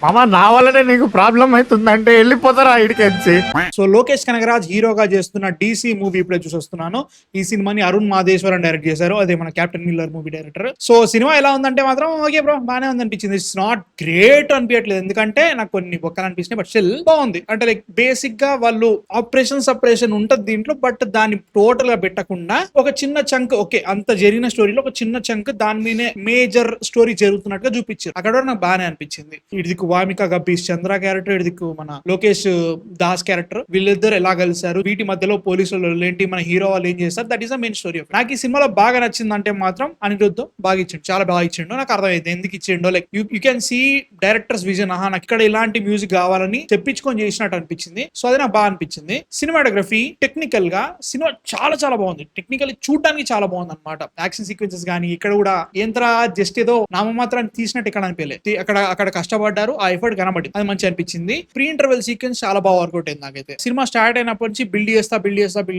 మామ నా వల్లనే నీకు ప్రాబ్లం అవుతుందంటే వెళ్ళిపోతారా ఇడికెచ్చి. సో లోకేష్ కనగరాజ్ హీరోగా చేస్తున్న డీసీ మూవీ ఇప్పుడే చూసి వస్తున్నాను. ఈ సినిమాని అరుణ్ మాదేశ్వరన్ డైరెక్ట్ చేశారు. అదే మన captain Miller movie director. So cinema ఎలా ఉందంటే మాత్రం ఓకే బ్రో బానే ఉంది అనిపించింది. ఇట్స్ నాట్ గ్రేట్ అనిపించట్లేదు, ఎందుకంటే నాకు కొన్ని బొక్కలు అనిపించినాయి, బట్ స్టిల్ బాగుంది. అంటే లైక్ బేసిక్ గా వాళ్ళు ఆపరేషన్ ఉంటది దీంట్లో, బట్ దాన్ని టోటల్ గా పెట్టకుండా ఒక చిన్న చంక్, ఓకే అంత జరిగిన స్టోరీలో ఒక చిన్న చంక్ దాని మీదే మేజర్ స్టోరీ జరుగుతున్నట్టుగా చూపించారు. అక్కడ కూడా నాకు బాగానే అనిపించింది. ఇదికు వామిక గబ్బీస్ చంద్ర క్యారెక్టర్, ఇదికు మన లోకేష్ దాస్ క్యారెక్టర్, వీళ్ళిద్దరు ఎలా కలిసారు, వీటి మధ్యలో పోలీసులు ఏంటి, మన హీరో వాళ్ళు ఏం చేస్తారు, that is the main story. నాకు ఈ సినిమాలో బాగా నచ్చిందంటే మాత్రం అనిరుద్ధ్ బాగా ఇచ్చిండు, చాలా బాగా ఇచ్చిండు. నాకు అర్థమైంది ఎందుకు ఇచ్చిండో. Like you can see director's vision, నాకు ఇక్కడ ఇలాంటి మ్యూజిక్ కావాలని తెప్పించుకొని చేసినట్టు అనిపించింది. సో అది నాకు బాగా అనిపించింది. సినిమాటోగ్రఫీ టెక్నికల్ గా సినిమా చాలా చాలా బాగుంది. టెక్నికల్ చూడడానికి చాలా బాగుంది అనమాట. యాక్షన్ సీక్వెన్సెస్ కానీ ఇక్కడ కూడా ఏంతరా జస్ట్ ఏదో నామమాత్రాన్ని తీసినట్టు ఇక్కడ అనిపించలేదు. అక్కడ కష్టపడ్డారు, ఆ ఎఫర్ట్ కనబడి అది మంచి అనిపించింది. ప్రీ ఇంటర్వెల్ సీక్వెన్స్ చాలా బాగా వర్కౌట్ అయింది నాకైతే. సినిమా స్టార్ట్ అయినప్పటి నుంచి బిల్డ్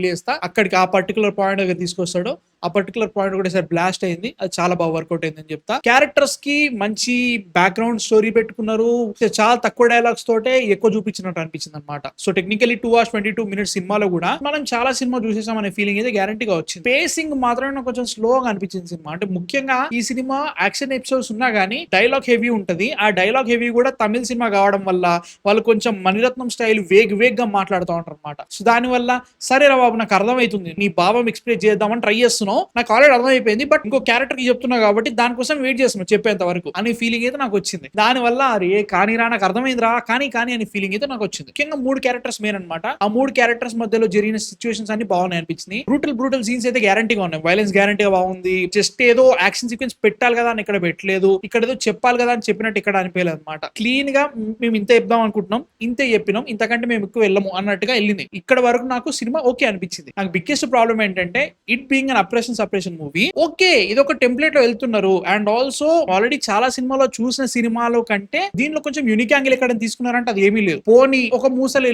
చేస్తా అక్కడికి ఆ పర్టికులర్ పాయింట్ దగ్గర తీసుకొస్తాడు. ఆ పర్టికులర్ పాయింట్ కూడా సార్ బ్లాస్ట్ అయింది, అది చాలా బాగా వర్కౌట్ అయింది అని చెప్తా. క్యారెక్టర్స్ కి మంచి బ్యాక్గ్రౌండ్ స్టోరీ పెట్టుకున్నారు. చాలా తక్కువ డైలాగ్స్ తోటే ఎక్కువ చూపించినట్టు అనిపించింది అనమాట. సో టెక్నికలీ 2 hours 22 minutes సినిమాలో కూడా మనం చాలా సినిమా చూసేసాం అనే ఫీలింగ్ అయితే గ్యారంటీగా వచ్చింది. పేసింగ్ మాత్రమే నాకు కొంచెం స్లోగా అనిపించింది సినిమా. అంటే ముఖ్యంగా ఈ సినిమా యాక్షన్ ఎపిసోడ్స్ ఉన్నా గానీ డైలాగ్ హెవీ ఉంటది. ఆ డైలాగ్ హెవీ కూడా తమిళ సినిమా కావడం వల్ల వాళ్ళు కొంచెం మణిరత్నం స్టైల్ వేగ్గా మాట్లాడుతూ ఉంటారు అనమాట. సో దాని వల్ల సరే రా బాబు నాకు అర్థమవుతుంది, నీ భావం ఎక్స్ప్రెస్ చేద్దామని ట్రై చేస్తున్నావు, నాకు ఆల్రెడీ అర్థమైపోయింది, బట్ ఇంకో క్యారెక్టర్ కి చెప్తున్నావు కాబట్టి దానికోసం వెయిట్ చేస్తున్నావు చెప్పేంత వరకు అనే ఫీలింగ్ అయితే నాకు వచ్చింది. దాని వల్ల అరే కానీరా నాకు అర్థమైందిరా కానీ అనే ఫీలింగ్ అయితే నాకు వచ్చింది. ముఖ్యంగా 3 క్యారెక్టర్స్ మెయిన్ అనమాట. ఆ 3 క్యారెక్టర్స్ మధ్యలో జరిగిన సిచ్యువేషన్స్ అన్ని బాగున్నాయి అనిపించింది. బ్రూటల్ సీన్స్ అయితే గ్యారంటీగా ఉన్నాయి, వైలెన్స్ గ్యారంటీగా బాగుంది. జస్ట్ ఏదో యాక్షన్ సీక్వెన్స్ పెట్టాలి కదా అని ఇక్కడ పెట్టలేదు, ఇక్కడ ఏదో చెప్పాలి కదా అని చెప్పినట్టు ఇక్కడ అనిపించలేదు అనమాట. క్లీన్ గా మేము ఇంత చెప్దాం అనుకుంటున్నాం, ఇంతే చెప్పినాం, ఇంతకంటే మేము ఎక్కువ వెళ్ళము అన్నట్టుగా వెళ్ళింది. ఇక్కడ వరకు నాకు సినిమా ఓకే అనిపించింది. నాకు బిగ్గెస్ట్ ప్రాబ్లం ఏంటంటే it being an separation movie, okay ఇది ఒక టెంప్లెట్ లో వెళ్తున్నారు, అండ్ ఆల్సో ఆల్రెడీ చాలా సినిమాలో చూసిన సినిమాలో కంటే దీనిలో కొంచెం యూనిక్ యాంగిల్ ఎక్కడ తీసుకున్నారంటే అది ఏమీ లేదు. పోనీ ఒక మూసలు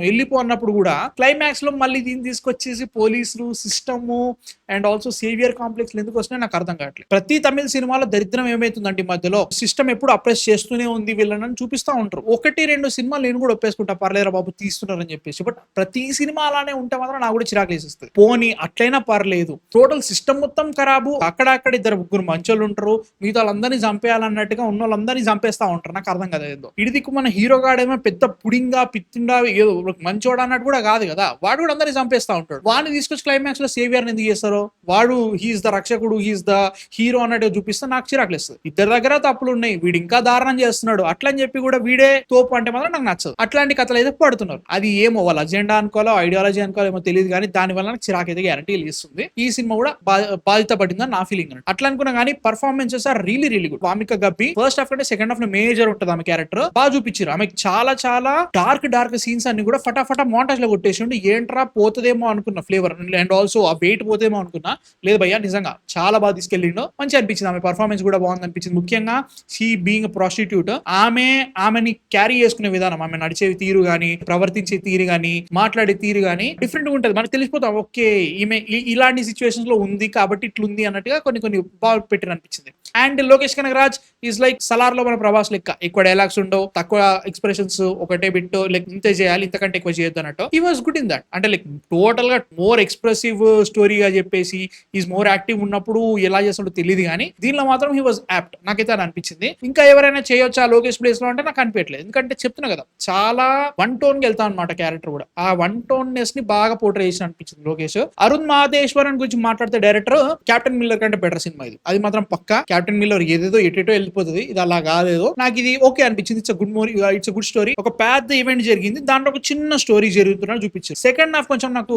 వెళ్ళిపో అన్నప్పుడు కూడా క్లైమాక్స్ లో మళ్ళీ దీన్ని తీసుకొచ్చేసి పోలీసులు system and also saviour complex ఎందుకు వస్తున్నాయి నాకు అర్థం కావట్లేదు. ప్రతి తమిళ సినిమాలో దరిద్రం ఏమైతుందంటే మధ్యలో సిస్టమ్ ఎప్పుడు అప్రెస్ చేస్తూనే ఉంది వీళ్ళని చూపిస్తా ఉంటారు. 1-2 సినిమాలు నేను కూడా ఒప్పేసుకుంటా, పర్లేరా బాబు తీస్తున్నారని చెప్పేసి, బట్ ప్రతి సినిమా అలానే ఉంటే మాత్రం నాకు కూడా చిరాకు వేసేస్తుంది. పోనీ అట్లయినా పర్లేదు, టోటల్ సిస్టమ్ మొత్తం ఖరాబు, అక్కడక్కడ 2-3 మంచోళ్ళు ఉంటారు, మిగతా వాళ్ళందరినీ చంపేయాలన్నట్టుగా ఉన్న వాళ్ళందరినీ చంపేస్తా ఉంటారు. నాకు అర్థం కదా ఏదో. ఇడిదిక్కు మన హీరో గాడేమో పెద్ద పుడింగా పిత్తుండా ఏదో మంచోడు అన్నట్టు కూడా కాదు కదా, వాడు కూడా అందరినీ చంపేస్తా ఉంటాడు. వాడిని తీసుకొచ్చి క్లైమాక్స్ లో సేవియర్ ఎందుకు చేస్తారో, వాడు హీఈస్ ద రక్షకుడు, హీఈస్ ద హీరో అన్నట్టు చూపిస్తే నాకు చిరాకులేస్తుంది. ఇద్దరి దగ్గర తప్పులు ఉన్నాయి, వీడు ఇంకా దారుణం చేస్తున్నాడు అట్లా అని చెప్పి కూడా వీడే తోపు అంటే మాత్రం నాకు నచ్చదు. అట్లాంటి కథలు అయితే పడుతున్నారు. అది ఏమో వాళ్ళ అజెండా అనుకోవాలో ఐడియాలజీ అనుకోవాలో ఏమో తెలియదు, కానీ దాని వల్ల నాకు చిరాకు అయితే గ్యారంటీ ఇస్తుంది. ఈ సినిమా కూడా బాధిత పడిందని నా ఫీలింగ్. అట్లా అనుకున్నా కానీ performances are really good. Wamiqa Gabbi first half కంటే సెకండ్ హాఫ్ లో మేజర్ ఉంటుంది ఆమె క్యారెక్టర్, బాగా చూపించారు. ఆమె చాలా చాలా డార్క్ సీన్స్ అన్ని కూడా ఫటాఫటా మోంటాజ్ లో కొట్టేసి ఏంట్రా పోతుందేమో అనుకున్న ఫ్లేవర్, అండ్ ఆల్సో ఆ వెయిట్ పోతేమో అనుకున్నా, లేదు భయ్యా నిజంగా చాలా బాగా తీసుకెళ్ళిండో, మంచి అనిపించింది. ఆమె పర్ఫార్మెన్స్ కూడా బాగుంది అనిపించింది. ముఖ్యంగా షీ బీయింగ్ ప్రాస్టిట్యూట్, ఆమెని క్యారీ చేసుకునే విధానం, ఆమె నడిచే తీరు గానీ, ప్రవర్తించే తీరు గానీ, మాట్లాడే తీరు గానీ డిఫరెంట్ గా ఉంటుంది. మనకు తెలిసిపోతాం ఓకే ఈమె ఇలాంటి సిచ్యువేషన్స్ లో ఉంది కాబట్టి ఇట్లుంది అన్నట్టుగా కొన్ని బాగా పెట్టిన అనిపించింది. And Lokesh Kanagaraj is like Salaar లో మన ప్రభాస్ లెక్క, ఎక్కువ డైలాగ్స్ ఉండవు, తక్కువ ఎక్స్ప్రెషన్స్, ఒకటే బిట్ లైక్ ఇంతే చేయాలి ఇంతకంటే ఎక్కువ చేయొద్దు అన్నట్టు. ఈ వాజ్ గుడ్ ఇన్ దట్. అంటే లైక్ టోటల్ గా మోర్ ఎక్స్ప్రెసివ్ స్టోరీగా చెప్పేసి ఈజ్ మోర్ యాక్టివ్ ఉన్నప్పుడు ఎలా చేస్తుండో తెలియదు, కానీ దీనిలో మాత్రం హీ వాజ్ యాప్ట్, నాకైతే అని అనిపించింది. ఇంకా ఎవరైనా చేయొచ్చా లోకేష్ ప్లేస్ లో అంటే నాకు అనిపించలేదు, ఎందుకంటే చెప్తున్నా కదా చాలా 1 tone కి వెళ్తా అనమాట క్యారెక్టర్ కూడా. ఆ 1 tone-నెస్ ని బాగా పోర్ట్రే చేసి అనిపించింది లోకేష్. అరుణ్ మాదేశ్వరన్ గురించి మాట్లాడితే డైరెక్టర్ కెప్టెన్ మిల్లర్ కంటే బెటర్ సినిమా ఇది, అది మాత్రం పక్కా. కెప్టెన్ మిల్లర్ ఏదేదో ఎటేటో వెళ్ళిపోతుంది, ఇది అలా కాదేదో. నాకు ఇది ఓకే అనిపించింది. It's good movie, it's good story. ఒక పెద్ద ఈవెంట్ జరిగింది, దాంట్లో ఒక చిన్న స్టోరీ జరుగుతున్నట్టు చూపించారు. సెకండ్ హాఫ్ కొంచెం నాకు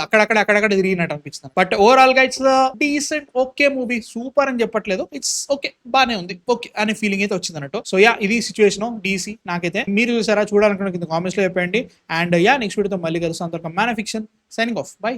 అక్కడక్కడ తిరిగినట్టు అనిపిస్తుంది. బట్ ఓవరాల్ గా it's decent okay movie, super అని చెప్పట్లేదు, ఇట్స్ ఓకే బానే ఉంది ఓకే అనే ఫీలింగ్ అయితే వచ్చింది అన్నట్టు. సో యా ఇది సిచ్యువేషన్ డీసీ నాకైతే. మీరు చూసారా, చూడాలనుకున్న కింద కామెంట్స్ లో చెప్పండి. అండ్ యా నెక్స్ట్ వీడియోతో మళ్ళీ కలుస్తాం. అంతవరకు man of fiction signing off, by.